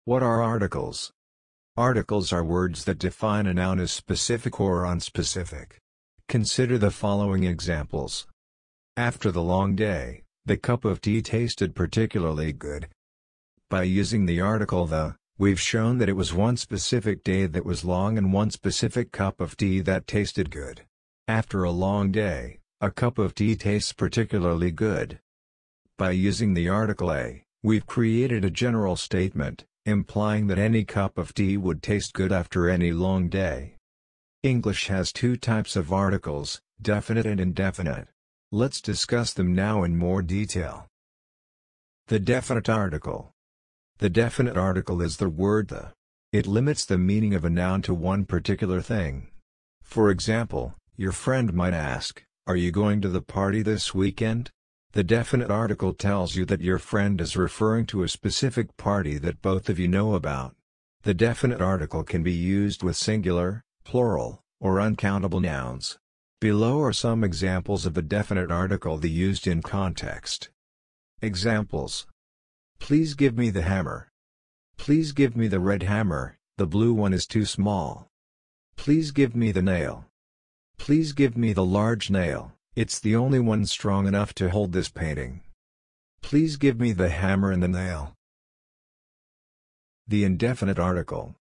What are articles? Articles are words that define a noun as specific or unspecific. Consider the following examples. After the long day, the cup of tea tasted particularly good. By using the article the, we've shown that it was one specific day that was long and one specific cup of tea that tasted good. After a long day, a cup of tea tastes particularly good. By using the article a, we've created a general statement, implying that any cup of tea would taste good after any long day. English has two types of articles, definite and indefinite. Let's discuss them now in more detail. The definite article. The definite article is the word the. It limits the meaning of a noun to one particular thing. For example, your friend might ask, "Are you going to the party this weekend?" The definite article tells you that your friend is referring to a specific party that both of you know about. The definite article can be used with singular, plural, or uncountable nouns. Below are some examples of a definite article used in context. Examples. Please give me the hammer. Please give me the red hammer, the blue one is too small. Please give me the nail. Please give me the large nail, it's the only one strong enough to hold this painting. Please give me the hammer and the nail. The indefinite article.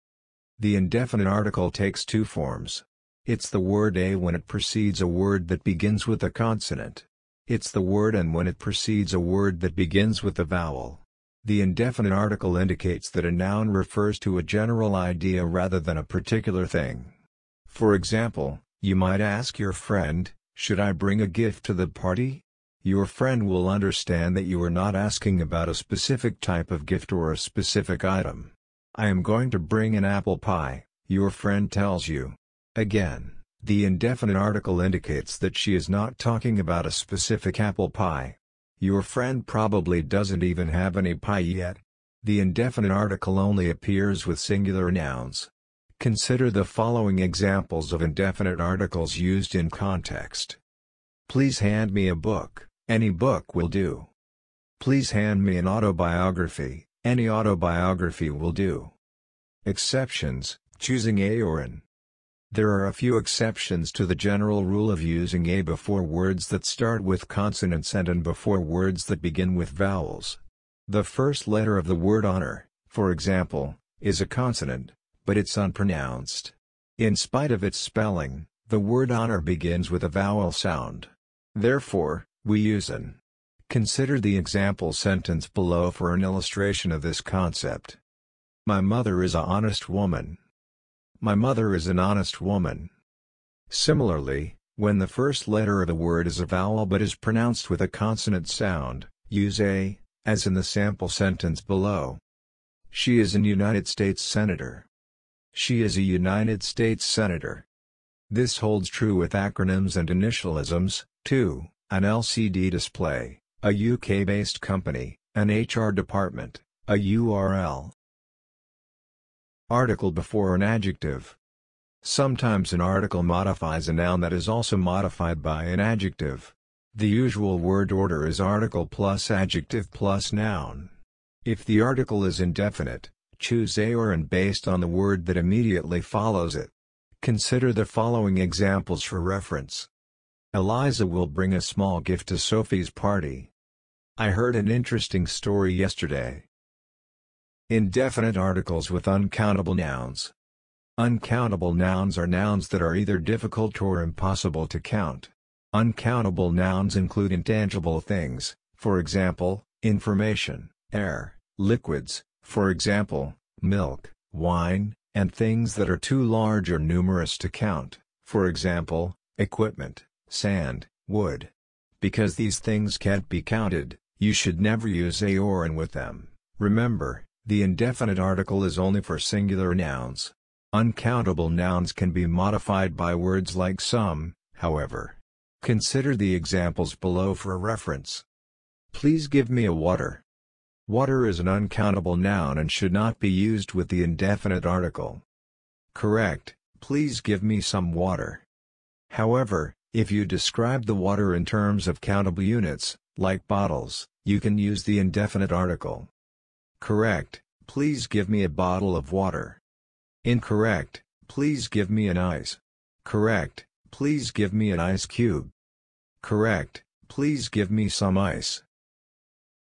The indefinite article takes two forms. It's the word a when it precedes a word that begins with a consonant. It's the word and when it precedes a word that begins with a vowel. The indefinite article indicates that a noun refers to a general idea rather than a particular thing. For example, you might ask your friend, "Should I bring a gift to the party?" Your friend will understand that you are not asking about a specific type of gift or a specific item. "I am going to bring an apple pie," your friend tells you. Again, the indefinite article indicates that she is not talking about a specific apple pie. Your friend probably doesn't even have any pie yet. The indefinite article only appears with singular nouns. Consider the following examples of indefinite articles used in context. Please hand me a book, any book will do. Please hand me an autobiography, any autobiography will do. Exceptions, choosing a or an. There are a few exceptions to the general rule of using a before words that start with consonants and an before words that begin with vowels. The first letter of the word honor, for example, is a consonant, but it's unpronounced. In spite of its spelling, the word honor begins with a vowel sound. Therefore, we use an. Consider the example sentence below for an illustration of this concept. My mother is an honest woman. My mother is an honest woman. Similarly, when the first letter of a word is a vowel but is pronounced with a consonant sound, use a, as in the sample sentence below. She is an United States Senator. She is a United States Senator. This holds true with acronyms and initialisms, too, an LCD display, a UK-based company, an HR department, a URL. Article before an adjective. Sometimes an article modifies a noun that is also modified by an adjective. The usual word order is article plus adjective plus noun. If the article is indefinite, choose a or an based on the word that immediately follows it. Consider the following examples for reference. Eliza will bring a small gift to Sophie's party. I heard an interesting story yesterday. Indefinite articles with uncountable nouns. Uncountable nouns are nouns that are either difficult or impossible to count. Uncountable nouns include intangible things, for example, information, air, liquids, for example, milk, wine, and things that are too large or numerous to count, for example, equipment, sand, wood. Because these things can't be counted, you should never use a or an with them. Remember, the indefinite article is only for singular nouns. Uncountable nouns can be modified by words like some, however. Consider the examples below for a reference. Please give me a water. Water is an uncountable noun and should not be used with the indefinite article. Correct, please give me some water. However, if you describe the water in terms of countable units, like bottles, you can use the indefinite article. Correct, Please give me a bottle of water. Incorrect. Please give me an ice. Correct. Please give me an ice cube. Correct. Please give me some ice.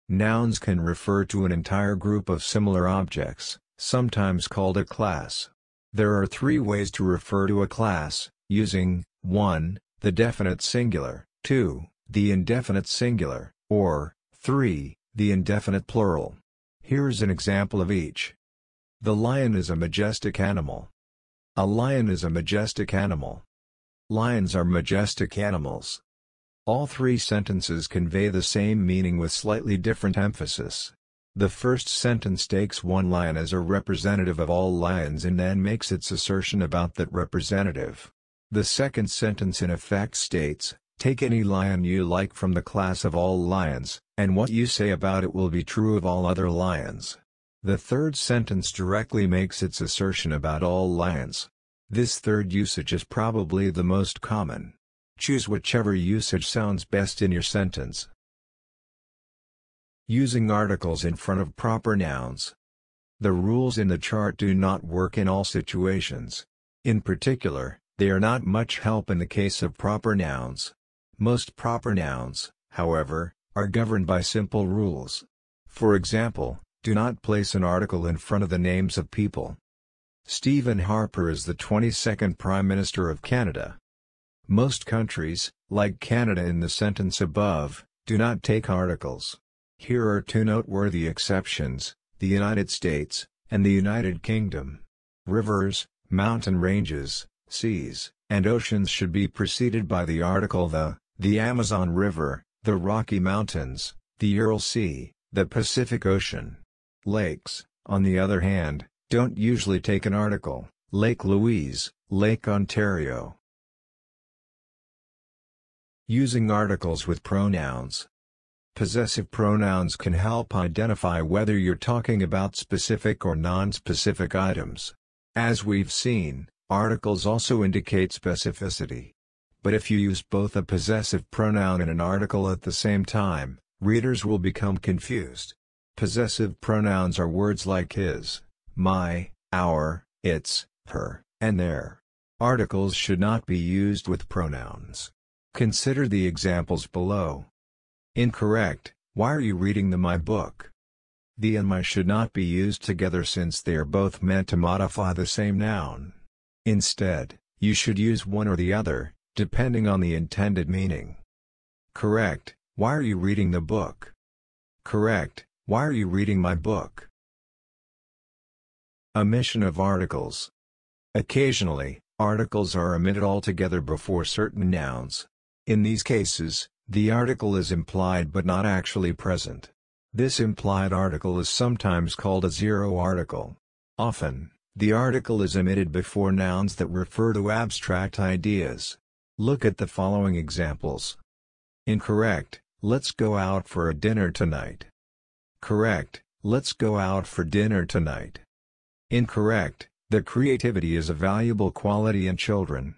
Nouns can refer to an entire group of similar objects, sometimes called a class. There are three ways to refer to a class, using 1. The definite singular, 2. The indefinite singular, or 3. The indefinite plural. Here's an example of each. The lion is a majestic animal. A lion is a majestic animal. Lions are majestic animals. All three sentences convey the same meaning with slightly different emphasis. The first sentence takes one lion as a representative of all lions and then makes its assertion about that representative. The second sentence in effect states, take any lion you like from the class of all lions, and what you say about it will be true of all other lions. The third sentence directly makes its assertion about all lions. This third usage is probably the most common. Choose whichever usage sounds best in your sentence. Using articles in front of proper nouns. The rules in the chart do not work in all situations. In particular, they are not much help in the case of proper nouns. Most proper nouns, however, are governed by simple rules. For example, do not place an article in front of the names of people. Stephen Harper is the 22nd Prime Minister of Canada. Most countries, like Canada in the sentence above, do not take articles. Here are two noteworthy exceptions: the United States, and the United Kingdom. Rivers, mountain ranges, seas, and oceans should be preceded by the article the Amazon River, the Rocky Mountains, the Ural Sea, the Pacific Ocean. Lakes, on the other hand, don't usually take an article: Lake Louise, Lake Ontario. Using articles with pronouns. Possessive pronouns can help identify whether you're talking about specific or non-specific items. As we've seen, articles also indicate specificity. But if you use both a possessive pronoun and an article at the same time, readers will become confused. Possessive pronouns are words like his, my, our, its, her, and their. Articles should not be used with pronouns. Consider the examples below. Incorrect. Why are you reading my book? The and my should not be used together since they are both meant to modify the same noun. Instead, you should use one or the other, depending on the intended meaning. Correct. Why are you reading the book? Correct. Why are you reading my book? Omission of articles. Occasionally, articles are omitted altogether before certain nouns. In these cases, the article is implied but not actually present. This implied article is sometimes called a zero article. Often, the article is omitted before nouns that refer to abstract ideas. Look at the following examples. Incorrect. Let's go out for a dinner tonight. Correct. Let's go out for dinner tonight. Incorrect. The creativity is a valuable quality in children.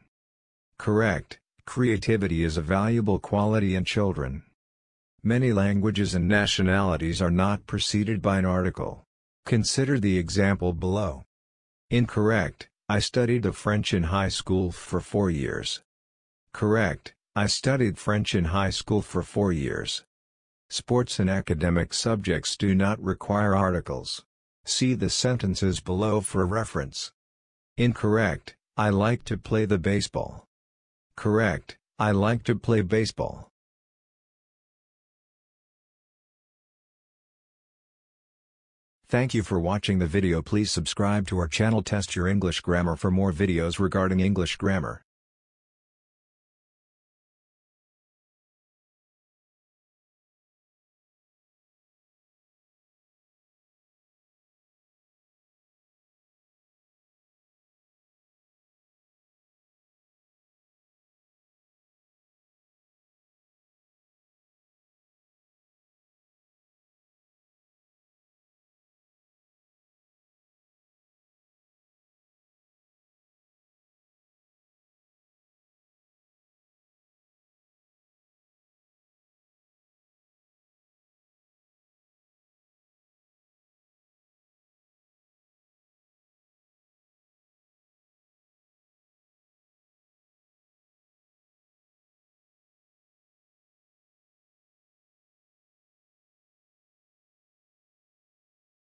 Correct. Creativity is a valuable quality in children. Many languages and nationalities are not preceded by an article. Consider the example below. Incorrect. I studied the French in high school for 4 years. Correct. I studied French in high school for 4 years. Sports and academic subjects do not require articles. See the sentences below for reference. Incorrect. I like to play the baseball. Correct. I like to play baseball. Thank you for watching the video. Please subscribe to our channel. Test your English grammar for more videos regarding English grammar.